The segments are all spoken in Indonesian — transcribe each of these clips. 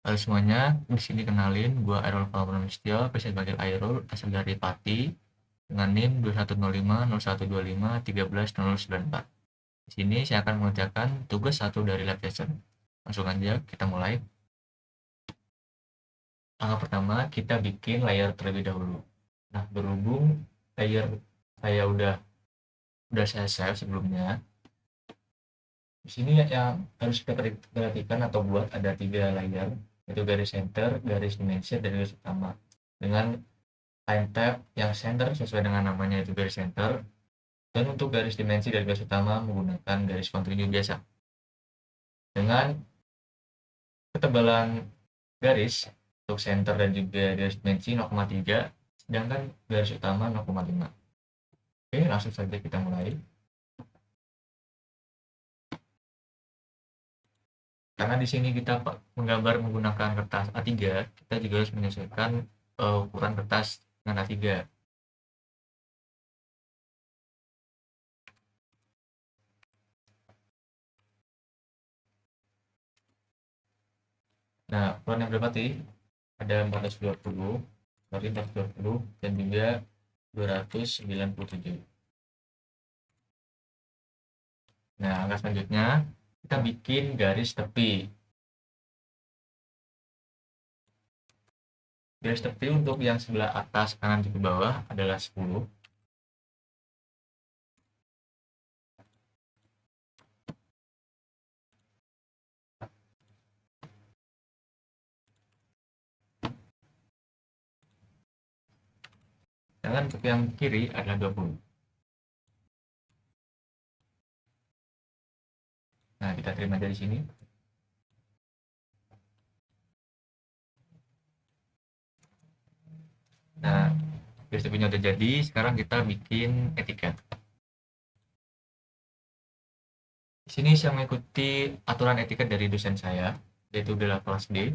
Halo semuanya, di sini kenalin, gua Airul Pramestio, bisa dipanggil Airul, asal dari Pati, dengan NIM 2105 0125 130094. Di sini saya akan mengerjakan tugas satu dari lab lesson. Langsung aja kita mulai. Langkah pertama, kita bikin layer terlebih dahulu. Nah, berhubung layer saya udah saya save sebelumnya, di sini yang harus kita perhatikan atau buat ada 3 layer, yaitu garis center, garis dimensi, dan garis utama. Dengan time tab yang center sesuai dengan namanya itu garis center, dan untuk garis dimensi dari garis utama menggunakan garis kontinu biasa dengan ketebalan garis untuk center dan juga garis dimensi 0,3, sedangkan garis utama 0,5. Oke, langsung saja kita mulai. Karena di sini kita menggambar menggunakan kertas A3, kita juga harus menyesuaikan ukuran kertas dengan A3. Nah, ukuran yang berapa tadi? Ada 420, berarti 420 dan juga 297. Nah, langkah selanjutnya kita bikin garis tepi. Garis tepi untuk yang sebelah atas kanan juga bawah adalah 10. Sedangkan untuk yang kiri adalah 20. Nah, kita terima dari sini. Nah, garis tepinya udah jadi, sekarang kita bikin etiket. Di sini saya mengikuti aturan etiket dari dosen saya, yaitu adalah kelas D.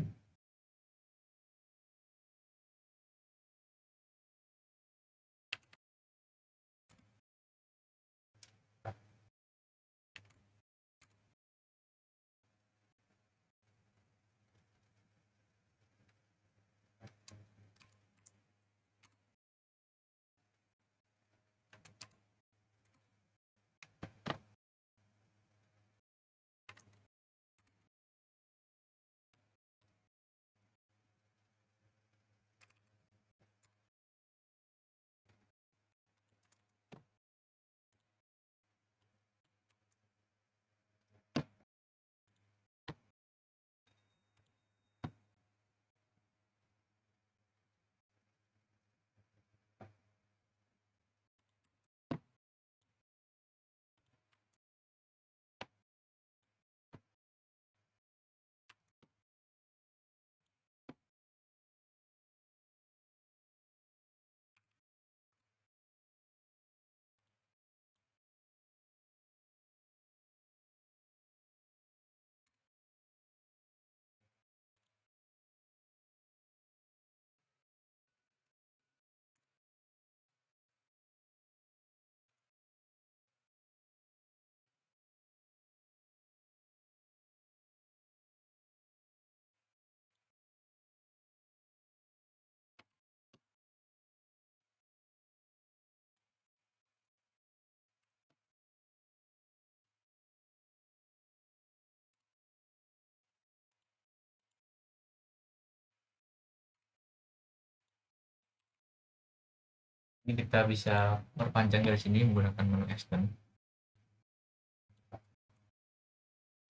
Ini kita bisa perpanjang garis ini menggunakan menu extend.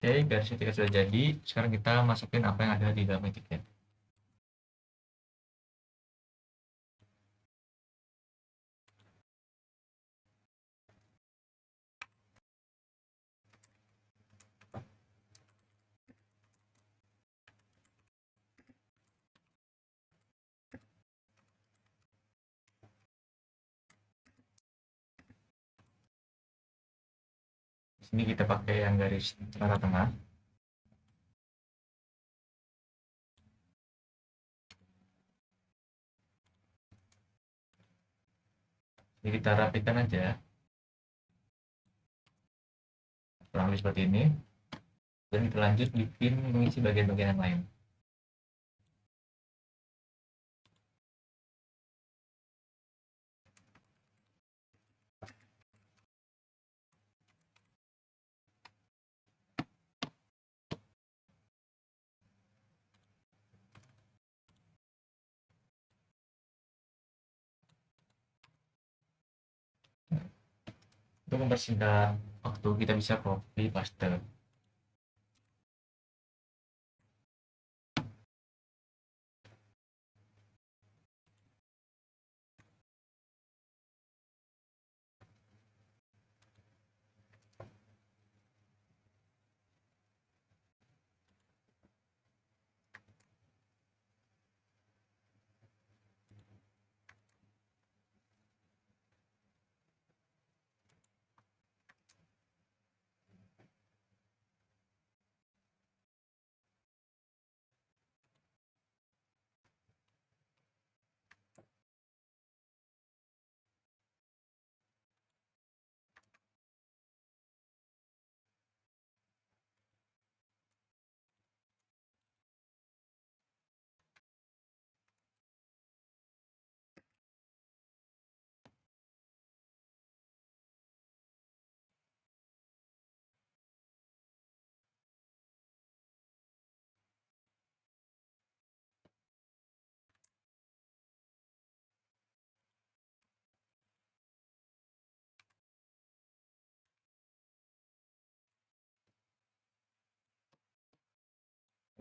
Oke, garis etiket sudah jadi. Sekarang kita masukin apa yang ada di dalam etiket. Di sini kita pakai yang garis tengah-tengah. Jadi kita rapikan aja. Kurang lebih seperti ini. Dan kita lanjut bikin mengisi bagian-bagian yang lain. Untuk mempersingkat waktu, kita bisa copy paste.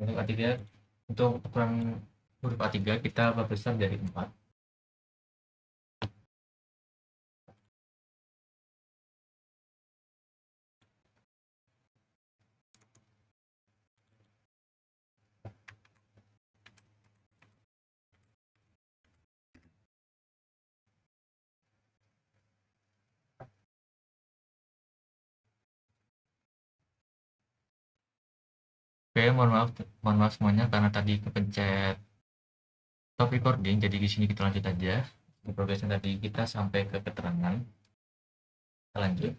Untuk A3, untuk ukuran huruf A3 kita perbesar jadi 4. Oke, mohon maaf semuanya karena tadi kepencet stop recording. Jadi di sini kita lanjut aja. Di progresnya tadi kita sampai ke keterangan. Kita lanjut.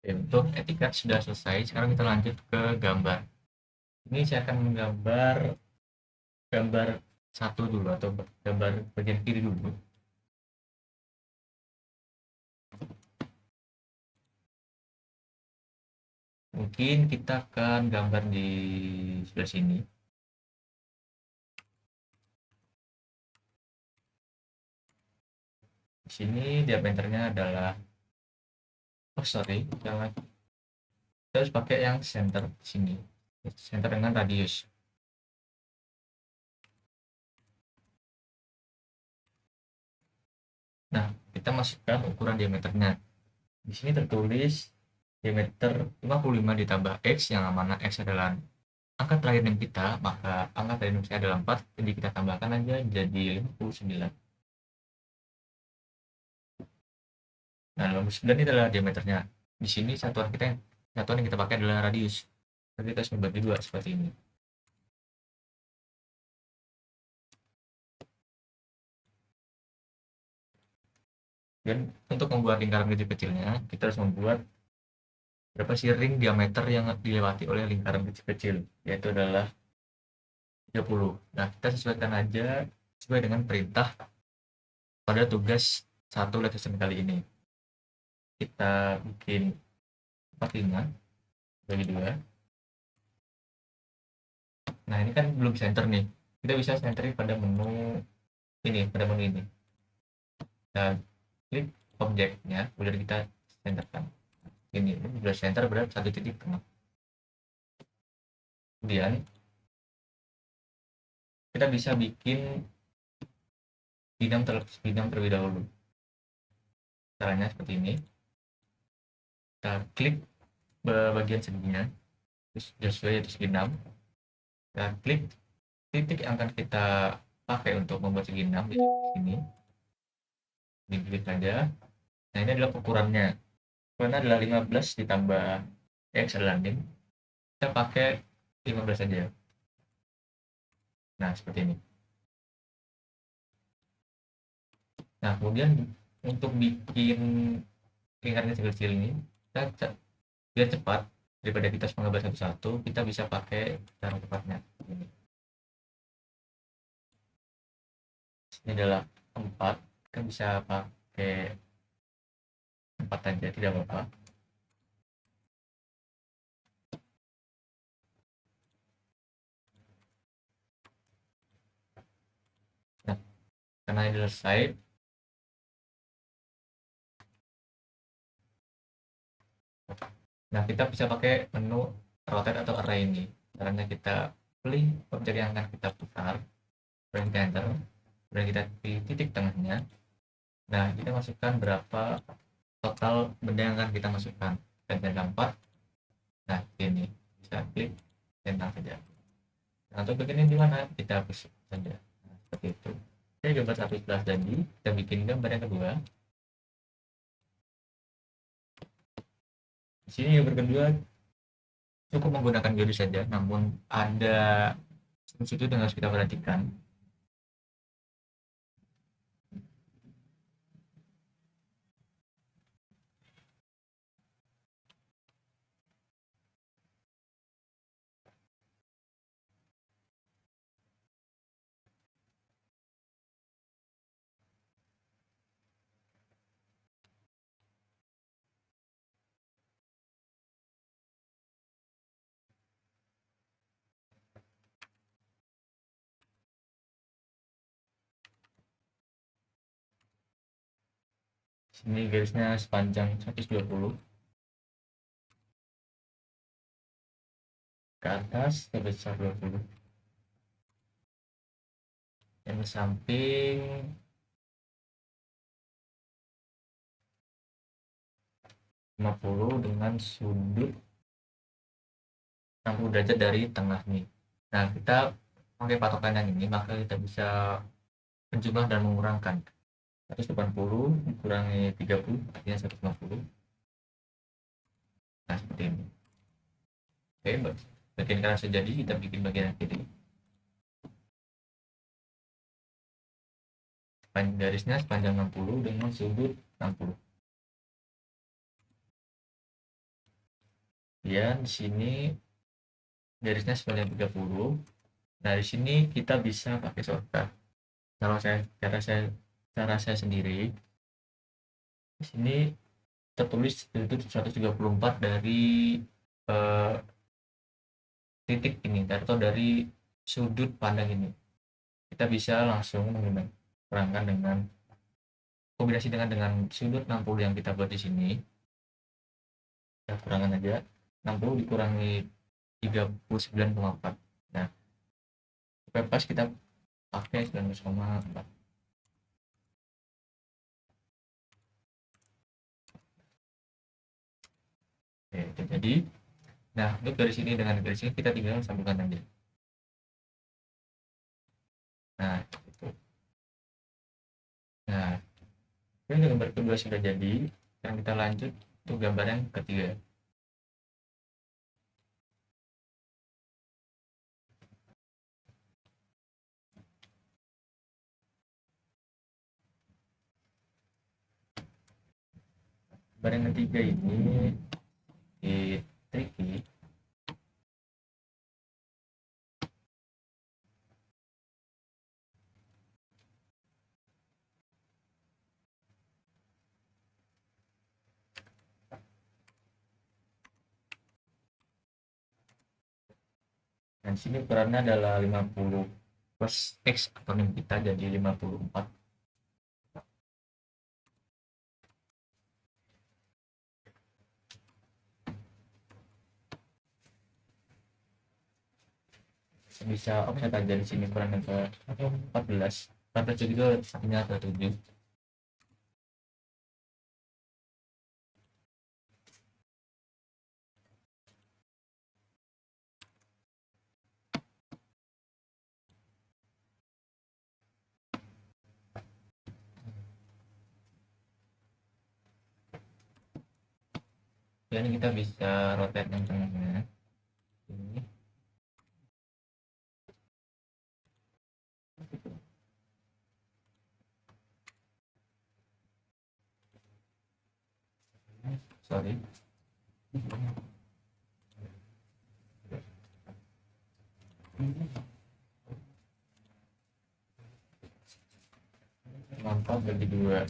Oke, untuk etikat sudah selesai. Sekarang kita lanjut ke gambar. Ini saya akan menggambar gambar satu dulu atau gambar bagian kiri dulu. Mungkin kita akan gambar di sebelah sini. Di sini diameternya adalah, oh sorry, jangan, kita harus pakai yang center di sini. Center dengan radius. Nah, kita masukkan ukuran diameternya. Di sini tertulis diameter 55 ditambah X, yang mana X adalah angka terakhir NIM kita, maka angka terakhir NIM saya adalah 4, jadi kita tambahkan aja jadi 59. Nah, 59 ini adalah diameternya. Di sini satuan yang kita pakai adalah radius. Jadi kita harus membagi dua seperti ini. Dan untuk membuat lingkaran kecil-kecilnya, kita harus membuat berapa sih ring diameter yang dilewati oleh lingkaran kecil-kecil, yaitu adalah 30. Nah, kita sesuaikan aja sesuai dengan perintah pada tugas satu lesson kali ini. Kita bikin 45 bagi 2. Nah, ini kan belum center nih. Kita bisa centering pada menu ini, pada menu ini. Nah, klik objeknya, kemudian kita centerkan. Ini sudah center berarti satu titik tengah. Kemudian kita bisa bikin bidang terlebih dahulu. Caranya seperti ini. Kita klik bagian seginya, terus sesuai yaitu segi 6. Kita klik titik yang akan kita pakai untuk membuat segi 6 di sini. Diklik saja. Nah, ini adalah ukurannya. Ukurannya adalah 15 ditambah X adalah min. Kita pakai 15 saja. Nah, seperti ini. Nah, kemudian untuk bikin lingkaran kecil-kecil ini, kita biar cepat daripada kita menggambar satu-satu, kita bisa pakai cara cepatnya. Ini adalah 4, kita bisa pakai 4 aja, tidak apa-apa. Nah, karena ini selesai, nah kita bisa pakai menu rotate atau array ini. Caranya kita pilih objek yang akan kita putar, kemudian kita enter, kemudian kita pilih titik tengahnya. Nah, kita masukkan berapa total benda yang akan kita masukkan. Dan 4. Nah, ini bisa klik centang saja. Nah, untuk begini di mana kita hapus saja. Nah, seperti itu. Oke, gambar 11 tadi, kita bikin gambar yang kedua. Di sini gambar kedua cukup menggunakan garis saja, namun ada situ yang harus kita perhatikan. Sini garisnya sepanjang 120 ke atas sampai 120. Yang samping 50 dengan sudut 60 derajat dari tengah nih. Nah, kita pakai patokan yang ini, maka kita bisa menjumlah dan mengurangkan. 180 dikurangi 30 artinya 150. Nah, seperti ini. Oke, bagian kanan sudah jadi, kita bikin bagian kiri. Garisnya sepanjang 60 dengan sudut 60. Dan di sini garisnya sepanjang 30. Nah, di sini kita bisa pakai shortcut. Kalau cara saya sendiri, di sini tertulis itu 134 dari eh, titik ini atau dari sudut pandang ini. Kita bisa langsung menggunakan dengan kombinasi dengan sudut 60 yang kita buat di sini. Ya, kurangan aja. 60 dikurangi 39,4. Nah, supaya pas kita pakai 19,4. Oke, itu jadi. Nah, untuk dari sini dengan dari sini kita tinggal sambungkan aja. Nah, itu. Nah, ini gambar kedua sudah jadi. Sekarang kita lanjut untuk gambar yang ketiga. Badan ketiga ini di tricky. Dan sini ukurannya adalah 50 plus X akronim kita jadi 54. Bisa offset aja di sini ukurannya ke 14. 14 juga artinya ke 7. Dan kita bisa rotate yang tengahnya ini. Sorry. Mantap bagi 2.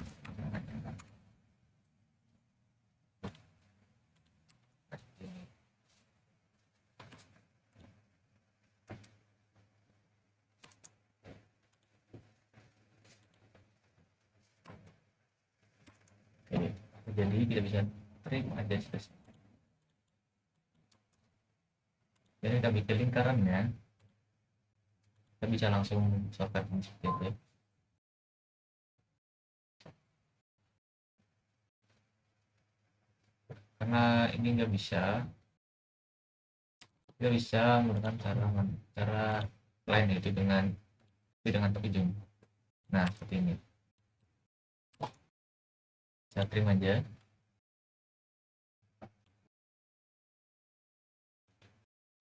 Oke, jadi kita bisa trim aja space. Jadi kita bikin lingkarannya, kita bisa langsung shortcut seperti itu. Karena ini nggak bisa, kita bisa menggunakan cara lain, yaitu dengan topi zoom. Nah, seperti ini. Saya trim aja.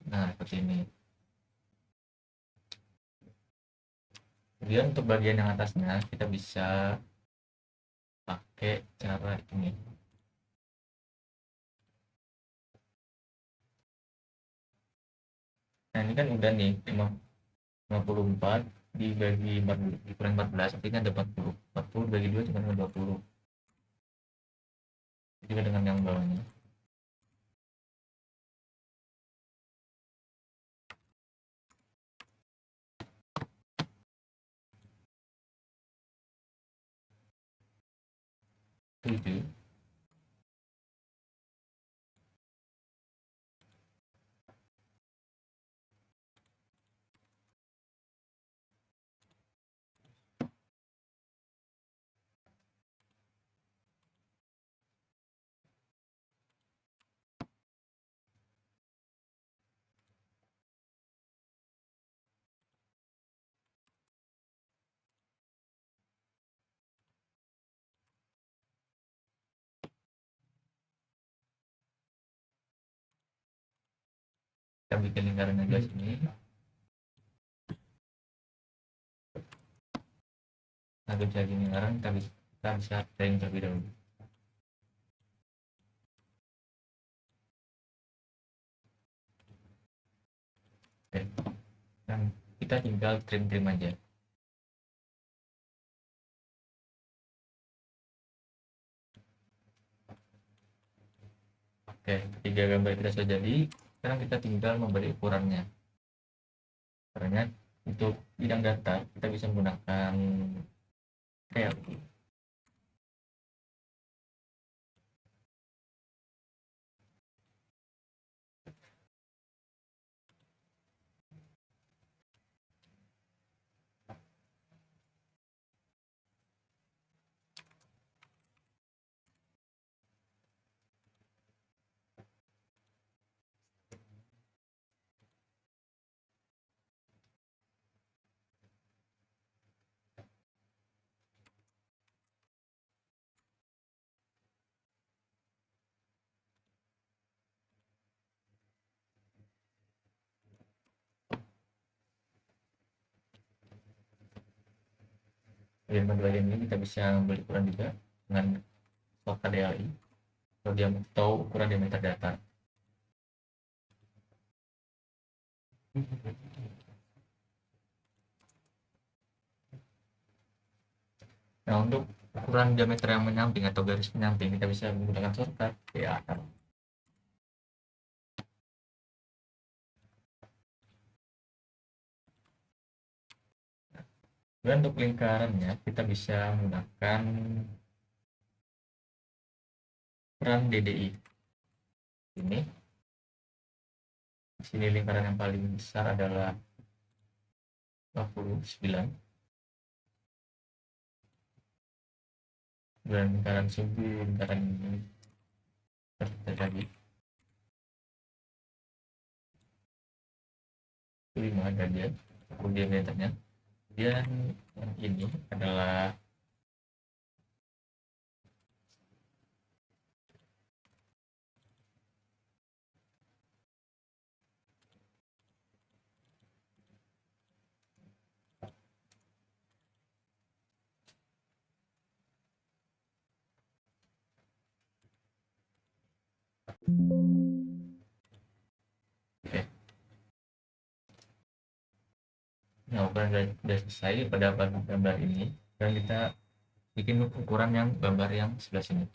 Nah, seperti ini. Kemudian untuk bagian yang atasnya kita bisa pakai cara ini. Nah, ini kan udah nih 54 dibagi 40, dikurang 14, artinya ada 40. 40 bagi 2 cuma 20. Juga dengan yang bawahnya. Tujuh. Kita bikin lingkaran aja sini. Nah, bisa gini lingkaran, kita bisa trim terlebih dahulu. Oke. Dan kita tinggal trim aja. Oke, ketiga gambar kita sudah jadi. Sekarang kita tinggal memberi ukurannya. Caranya untuk bidang data kita bisa menggunakan rel. Bagian ini kita bisa ambil ukuran juga dengan software DLI. atau ukuran diameter datar. Nah, untuk ukuran diameter yang menyamping atau garis penyamping kita bisa menggunakan shortcut ya. Dan untuk lingkarannya kita bisa menggunakan peran DDI. Ini di sini lingkaran yang paling besar adalah 49, dan lingkaran sumbu lingkaran ini terjadi 5 derajat diameternya. Dan yang ini adalah nah, ukuran sudah selesai pada gambar ini, dan kita bikin ukuran yang gambar yang sebelah sini.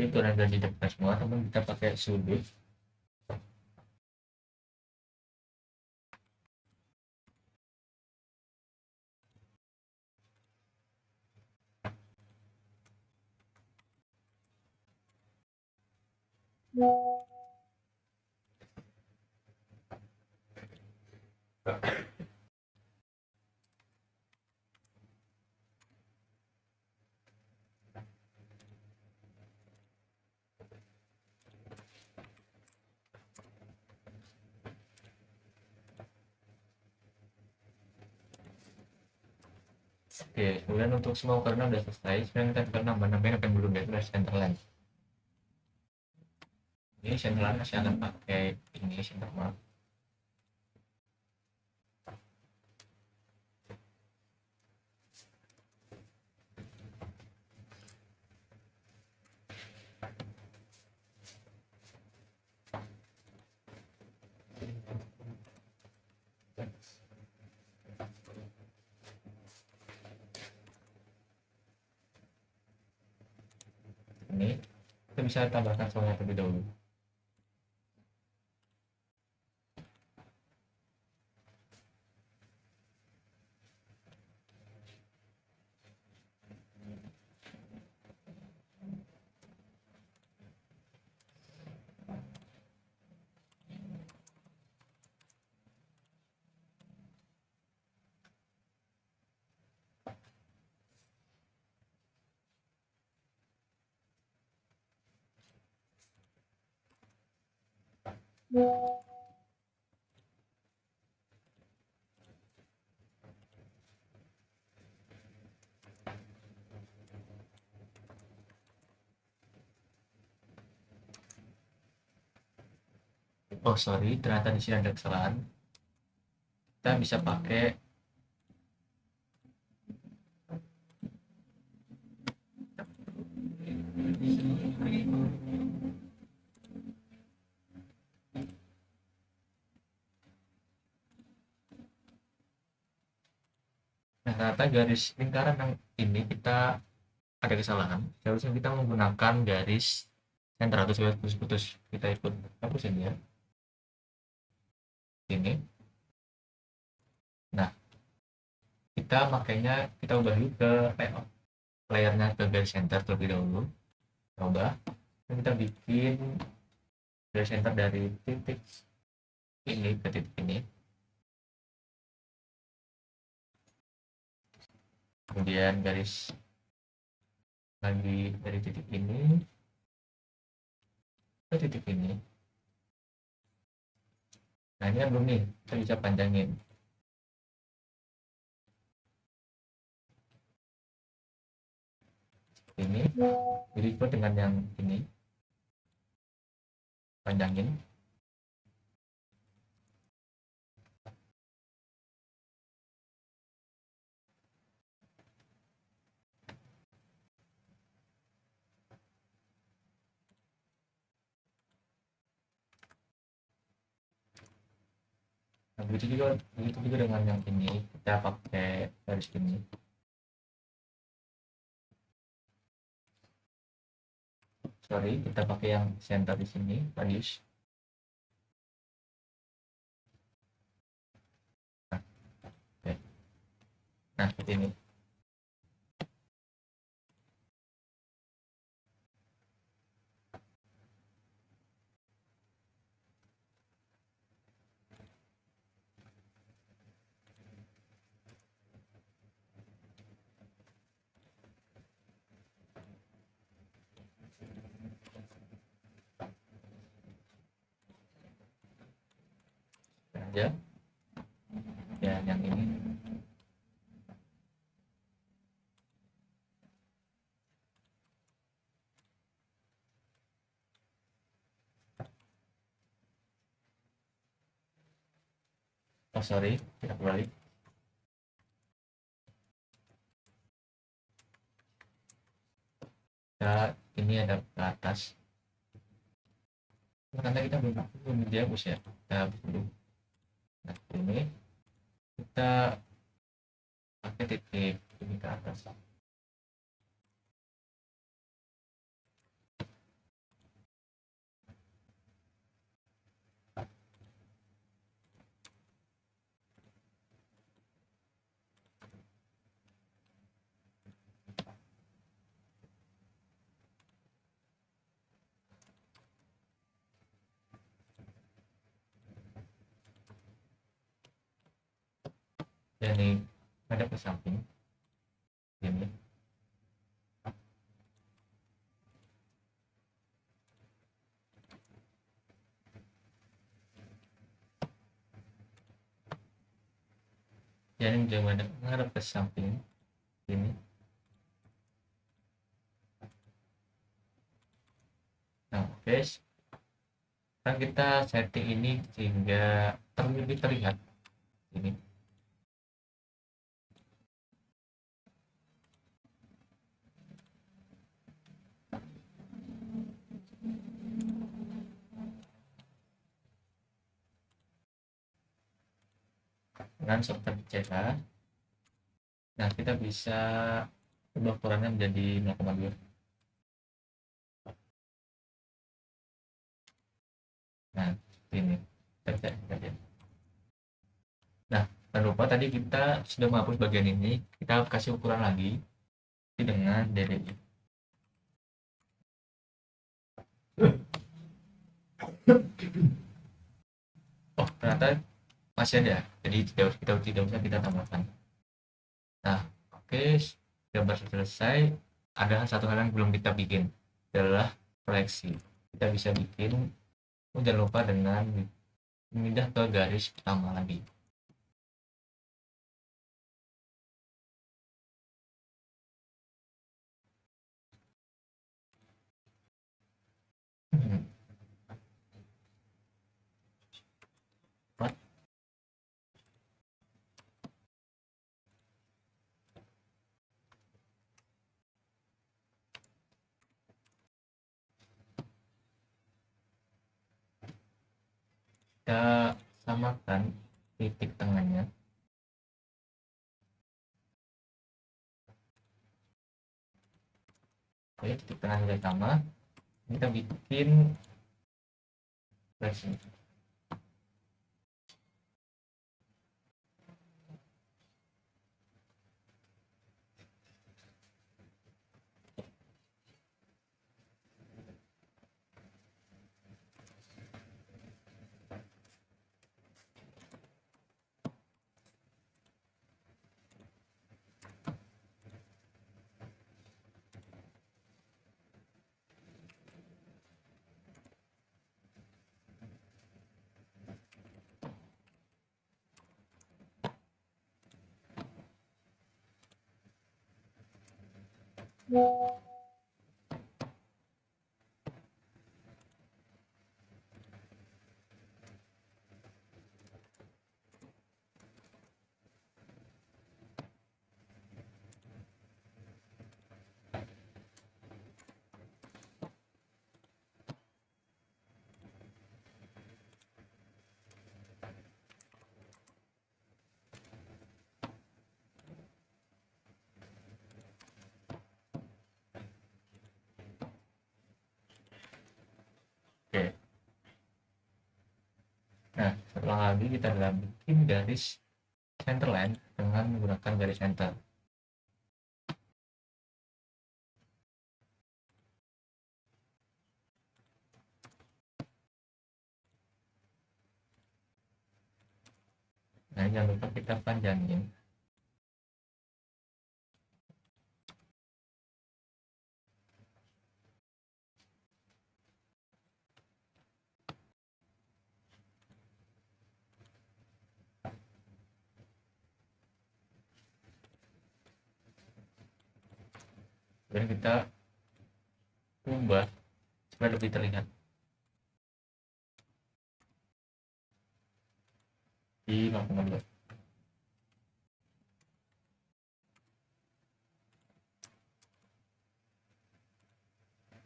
Itu sudah didapatkan semua, teman. Kita pakai sudut. Oke, kemudian untuk semua karena udah selesai, sekarang kita tinggal nambah-nambahin apa yang belum, yaitu centerline. Ini centerline masih akan pakai ini centermark. Ini kita bisa tambahkan soalnya terlebih dahulu. Oh sorry, ternyata di sini ada kesalahan. Kita bisa pakai nah, ternyata garis lingkaran yang ini kita ada kesalahan. Seharusnya kita menggunakan garis center atau putus-putus. Kita ikut hapus ini ya. ini. Nah, kita makanya kita ubah dulu ke layarnya ke garis center terlebih dahulu. Coba kita bikin garis center dari titik ini ke titik ini, kemudian garis lagi dari titik ini ke titik ini. Nah, ini kan belum nih, kita bisa panjangin. Ini jadi ikut dengan yang ini, panjangin. Nah, begitu juga dengan yang ini, kita pakai garis ini. Sorry, kita pakai yang center di sini, radius. Nah, oke. Nah, seperti ini. Aja. Ya, yang ini. Oh, sorry, kita kembali. Kita ini ada ke atas. Karena kita belum dihapus ya, kita hapus dulu. Nah, ini kita pakai titik ini ke atas. Dan ini ada ke samping ini. Dan ini juga ada ke samping ini. Nah, oke. Sekarang kita setting ini sehingga lebih terlihat ini. Dengan shortcut CK. Nah, kita bisa ubah ukurannya menjadi 0,2. Nah, ini terjadi. Nah, jangan lupa tadi kita sudah menghapus bagian ini, kita kasih ukuran lagi dengan DDI. Oh, ternyata masih ada, jadi tidak usah kita tambahkan. Nah, oke, gambar selesai. Ada satu hal yang belum kita bikin, adalah proyeksi. Kita bisa bikin, jangan lupa dengan pindah ke garis pertama lagi. Kita samakan titik tengahnya. Oke, titik tengahnya sama. Kita bikin versi. Oke. Nah, setelah lagi kita bikin garis centerline dengan menggunakan garis center. Nah, jangan lupa kita panjangin. Dan kita ubah supaya lebih terlihat di 0,2.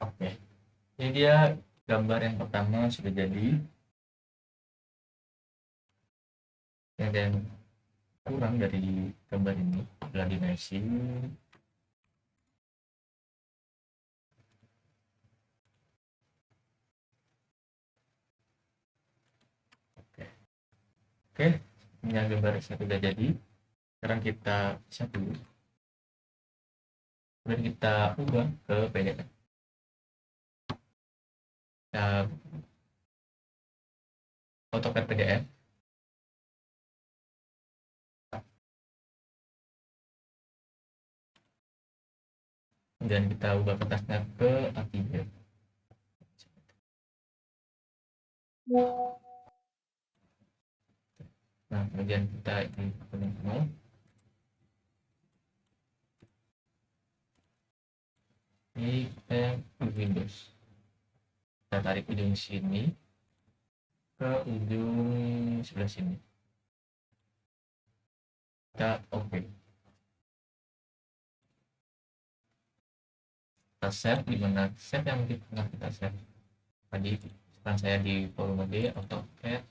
Oke, ini dia gambar yang pertama sudah jadi. Yang kurang dari gambar ini adalah dimensi. Oke, ini gambar sudah jadi. Sekarang kita satu, kemudian kita ubah ke PDF. Kita AutoCAD PDF. Dan kita ubah kertasnya ke A3. Nah, kemudian kita ini nol. Ini kita Windows. Kita tarik ujung sini ke ujung sebelah sini. Kita oke. Kita save, di mana save yang pernah kita save tadi. Sekarang saya di volume D, AutoCAD,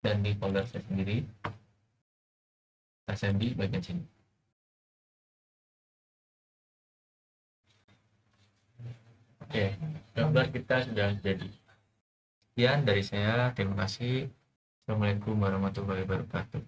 dan di folder saya sendiri. Kita save di bagian sini. Oke, gambar kita sudah jadi. Sekian dari saya, terima kasih. Assalamualaikum warahmatullahi wabarakatuh.